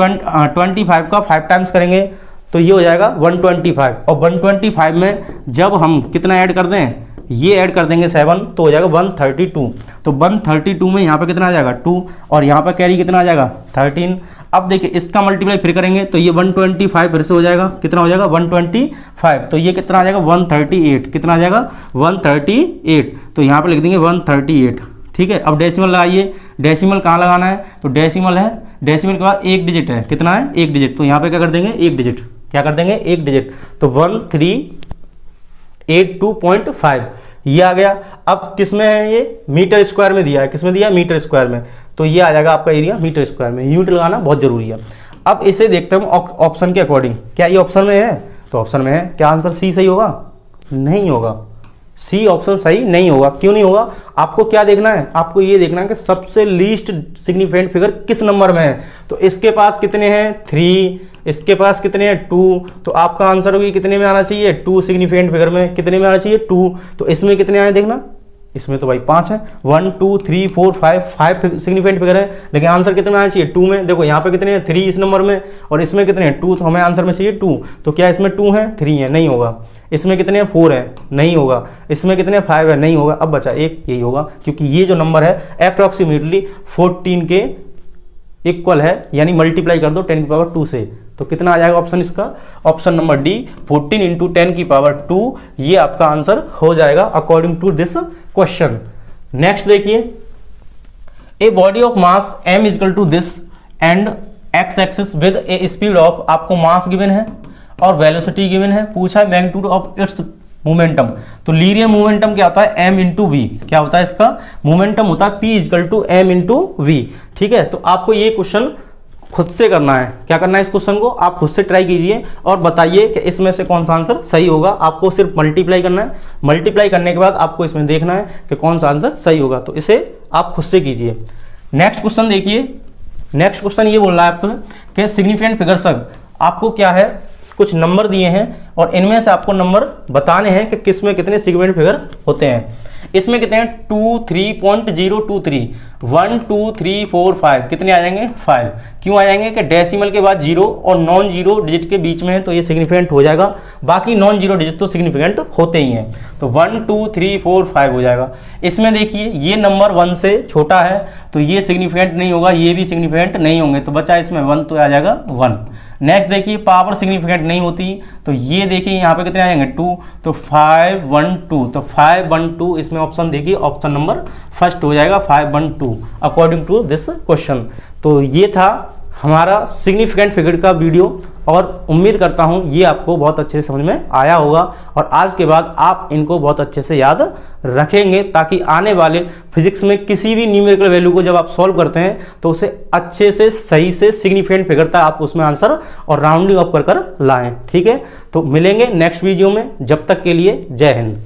25 का 5 टाइम्स करेंगे तो ये हो जाएगा 125। और 125 में जब हम कितना ऐड कर दें, ये ऐड कर देंगे 7 तो हो जाएगा 132। तो 132 में यहाँ पे कितना आ जाएगा 2 और यहाँ पे कैरी कितना आ जाएगा 13। अब देखिए इसका मल्टीप्लाई फिर करेंगे तो ये 125 फिर से हो जाएगा, कितना हो जाएगा 125। तो ये कितना आ जाएगा 138। कितना आ जाएगा 138। तो यहाँ पे लिख देंगे 138। ठीक है, अब डेसिमल लगाइए। डेसिमल कहाँ लगाना है, तो डेसिमल है, डेसिमल के बाद 1 डिजिट है, कितना है 1 डिजिट। तो यहाँ पे क्या कर देंगे 1 डिजिट, क्या कर देंगे 1 डिजिट। तो 1382.5 ये आ गया। अब किस में है, ये मीटर स्क्वायर में दिया है, किस में दिया है मीटर स्क्वायर में। तो ये आ जाएगा आपका एरिया मीटर स्क्वायर में। यूनिट लगाना बहुत जरूरी है। अब इसे देखते हैं ऑप्शन के अकॉर्डिंग, क्या ये ऑप्शन में है, तो ऑप्शन में है। क्या आंसर C सही होगा, नहीं होगा, C ऑप्शन सही नहीं होगा। क्यों नहीं होगा, आपको क्या देखना है, आपको ये देखना है कि सबसे लीस्ट सिग्निफिकेंट फिगर किस नंबर में है। तो इसके पास कितने हैं 3, इसके पास कितने हैं 2। तो आपका आंसर भी कितने में आना चाहिए 2 सिग्निफिकेंट फिगर में कितने में आना चाहिए 2। तो इसमें कितने आए देखना, इसमें तो भाई 5 है, 1 2 3 4 5 सिग्निफिकेंट फिगर है, लेकिन आंसर कितने में आना चाहिए 2 में। देखो यहाँ पे कितने हैं 3 इस नंबर में और इसमें कितने हैं 2। तो हमें आंसर में चाहिए 2। तो क्या इसमें 2 है 3 है, नहीं होगा। इसमें कितने हैं 4 है, नहीं होगा। इसमें कितने 5 है, नहीं होगा। अब बचा 1, यही होगा, क्योंकि ये जो नंबर है अप्रॉक्सीमेटली 14 के इक्वल है, यानी मल्टीप्लाई कर दो 10 की पावर 2 से। तो कितना आ जाएगा ऑप्शन इसका, ऑप्शन नंबर डी 14 इंटू 10 की पावर 2। ये आपका आंसर हो जाएगा according to this question. Next देखिए, a body of mass m equal to this and x axis with a speed of, आपको मास गिवन है और वेलोसिटी गिवन है। पूछा है मैग्नीट्यूड ऑफ इट्स मोमेंटम। तो लीनियर मोमेंटम क्या होता है m इंटू वी, क्या होता है इसका मोमेंटम होता है p is equal to m into V. ठीक है, तो आपको ये क्वेश्चन खुद से करना है। क्या करना है, इस क्वेश्चन को आप खुद से ट्राई कीजिए और बताइए कि इसमें से कौन सा आंसर सही होगा। आपको सिर्फ मल्टीप्लाई करना है, मल्टीप्लाई करने के बाद आपको इसमें देखना है कि कौन सा आंसर सही होगा। तो इसे आप खुद से कीजिए। नेक्स्ट क्वेश्चन देखिए, नेक्स्ट क्वेश्चन ये बोल रहा है आपको कि सिग्निफिकेंट फिगर सब आपको क्या है, कुछ नंबर दिए हैं और इनमें से आपको नंबर बताने हैं कि किस में कितने सिग्निफिकेंट फिगर होते हैं। इसमें कितने हैं 2 3.023 1 2 3 4 5 कितने आ जाएंगे 5। क्यों आ जाएंगे कि डेसिमल के बाद 0 और नॉन जीरो डिजिट के बीच में है तो ये सिग्निफिकेंट हो जाएगा। बाकी नॉन जीरो डिजिट तो सिग्निफिकेंट होते ही हैं। तो 1 2 3 4 5 हो जाएगा। इसमें देखिए ये नंबर 1 से छोटा है तो ये सिग्निफिकेंट नहीं होगा, ये भी सिग्निफिकेंट नहीं होंगे। तो बचा इसमें 1 तो आ जाएगा 1। नेक्स्ट देखिए पावर सिग्निफिकेंट नहीं होती तो ये देखिए यहाँ पे कितने आ जाएंगे 2 तो 5 1 2 तो 5 1 2 इसमें ऑप्शन देखिए ऑप्शन नंबर फर्स्ट हो जाएगा 5 1 2 अकॉर्डिंग टू दिस क्वेश्चन। तो ये था हमारा सिग्निफिकेंट फिगर का वीडियो। और उम्मीद करता हूँ ये आपको बहुत अच्छे से समझ में आया होगा और आज के बाद आप इनको बहुत अच्छे से याद रखेंगे, ताकि आने वाले फिजिक्स में किसी भी न्यूमेरिकल वैल्यू को जब आप सॉल्व करते हैं तो उसे अच्छे से सही से सिग्निफिकेंट फिगर तक आप उसमें आंसर और राउंडिंग अप कर लाएं। ठीक है, तो मिलेंगे नेक्स्ट वीडियो में, जब तक के लिए जय हिंद।